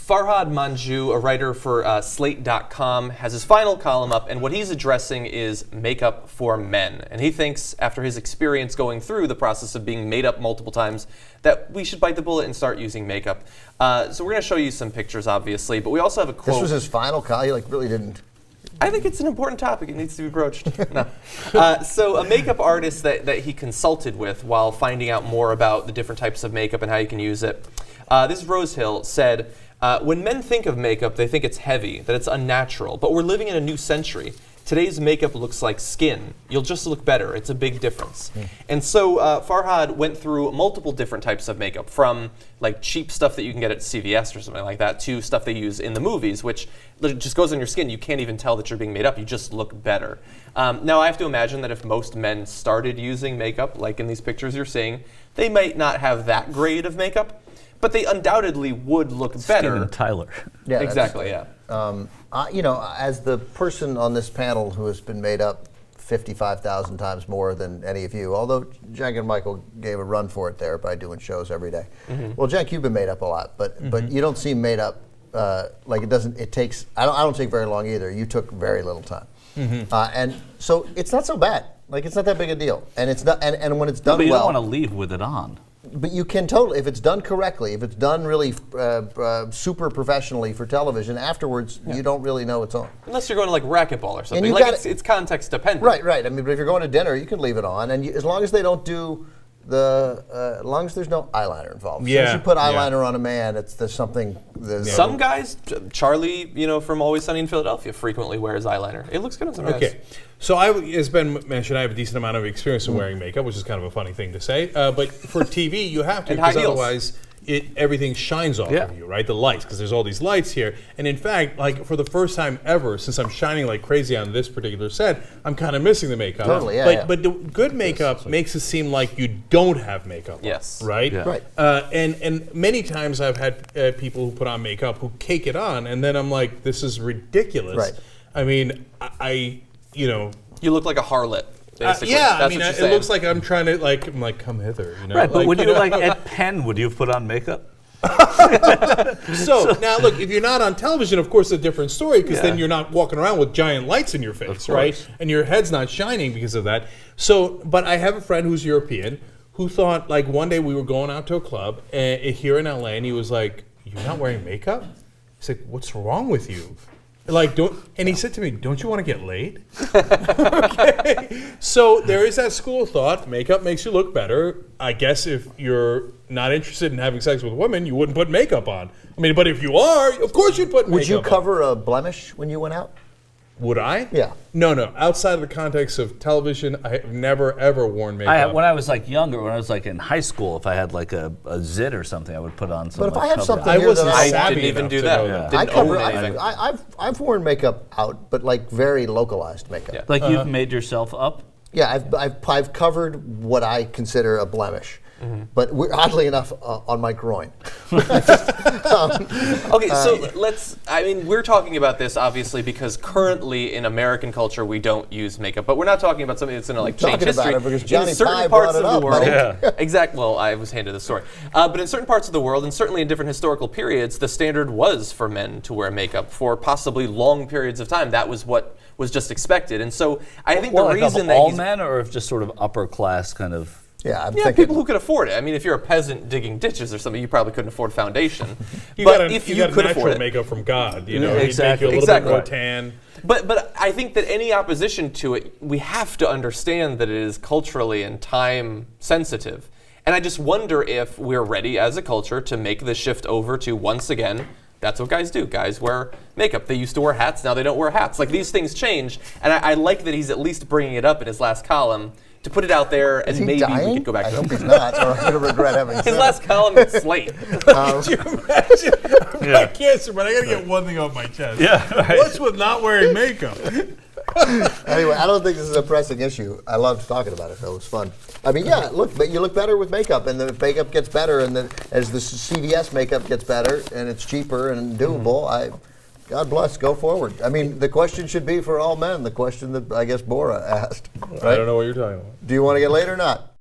Farhad Manjoo, a writer for Slate.com, has his final column up, and what he's addressing is makeup for men. And he thinks, after his experience going through the process of being made up multiple times, that we should bite the bullet and start using makeup. So we're going to show you some pictures, obviously, but we also have a quote. This was his final column? He really didn't... I think it's an important topic. It needs to be broached. No. So a makeup artist that he consulted with while finding out more about the different types of makeup and how you can use it, this is Rosehill, said, when men think of makeup, they think it's heavy, that it's unnatural. But we're living in a new century. Today's makeup looks like skin. You'll just look better. It's a big difference. And so Farhad went through multiple different types of makeup, from like cheap stuff that you can get at CVS or something like that, to stuff they use in the movies, which just goes on your skin. You can't even tell that you're being made up. You just look better. Now, I have to imagine that if most men started using makeup, like in these pictures you're seeing, they might not have that grade of makeup, but they undoubtedly would look better. Steven Tyler. Yeah, exactly, yeah. As the person on this panel who has been made up 55,000 times more than any of you, although Cenk and Michael gave a run for it there by doing shows every day. Well, Cenk, you've been made up a lot, but you don't seem made up like it doesn't. It takes. I don't take very long either. You took very little time, and so it's not so bad. Like, it's not that big a deal, and it's not. And when it's done But you well, don't want to leave with it on. But you can totally, if it's done correctly, if it's done really super professionally for television, afterwards you don't really know it's on. Unless you're going to like racquetball or something. It's context dependent. Right. I mean, but if you're going to dinner, you can leave it on, and as long as they don't do as long as there's no eyeliner involved. Yeah. As soon as you put eyeliner on a man, there's something. Some guys, Charlie, from Always Sunny in Philadelphia, frequently wears eyeliner. It looks good on some guys. Okay. So as Ben mentioned, I have a decent amount of experience in wearing makeup, which is kind of a funny thing to say. But for TV, you have to, because otherwise everything shines off of you, right? The lights, because there's all these lights here. And in fact, like for the first time ever, since I'm shining like crazy on this particular set, I'm kind of missing the makeup. Totally, yeah. But the good makeup makes it seem like you don't have makeup. Yes. Right? Yeah. Right. And many times I've had people who put on makeup who cake it on, and then I'm like, this is ridiculous. Right. I mean, You look like a harlot. Basically. It looks like I'm trying to I'm like, come hither. Right, but would you at Penn, would you have put on makeup? So now look, if you're not on television, of course, it's a different story, because then you're not walking around with giant lights in your face, right? And your head's not shining because of that. So, but I have a friend who's European who thought, like, one day we were going out to a club here in LA, and he was like, "You're not wearing makeup?" He's like, "What's wrong with you?" And he said to me, "Don't you want to get laid?" Okay. So there is that school of thought. Makeup makes you look better. I guess if you're not interested in having sex with women, you wouldn't put makeup on. I mean, but if you are, of course you'd put makeup on. Would you cover a blemish when you went out? Would I? Yeah. No. Outside of the context of television, I have never, ever worn makeup. When I was younger, when I was in high school, if I had a zit or something, I would put on some. But if I have something I here wasn't that I didn't even do that. I cover. I've worn makeup out, but very localized makeup. Yeah. You've made yourself up? Yeah, I've covered what I consider a blemish. But oddly enough, on my groin. Okay, so we're talking about this obviously because currently in American culture we don't use makeup, but we're not talking about something that's going to change history. About it because Johnny in certain Pye parts brought it of up, the world, buddy. exactly. Well, I was handed the story, but in certain parts of the world, and certainly in different historical periods, the standard was for men to wear makeup for possibly long periods of time. That was what was just expected, and so I think the reason that all men, or if just sort of upper class kind of. Yeah, I'm yeah, thinking people who could afford it. I mean, if you're a peasant digging ditches or something, you probably couldn't afford foundation. You but got if you you got could natural afford it, makeup from God, Exactly. He'd make you a little bit more tan. But I think that any opposition to it, we have to understand that it is culturally and time sensitive. And I just wonder if we're ready as a culture to make the shift over to, once again, that's what guys do. Guys wear makeup. They used to wear hats. Now they don't wear hats. Like, these things change. And I like that he's at least bringing it up in his last column to put it out there, and maybe we could go back to I hope he's not, or I'm going to regret having said his last column in Slate. Could you imagine? I can't, but I got to get one thing off my chest. Yeah, right. What's with not wearing makeup? Anyway, I don't think this is a pressing issue. I loved talking about it, though. It was fun. I mean, yeah, look, but you look better with makeup, and the makeup gets better, and as the CVS makeup gets better, and it's cheaper and doable, God bless, go forward. I mean, the question should be for all men, the question that I guess Bora asked. Right? I don't know what you're talking about. Do you want to get laid or not?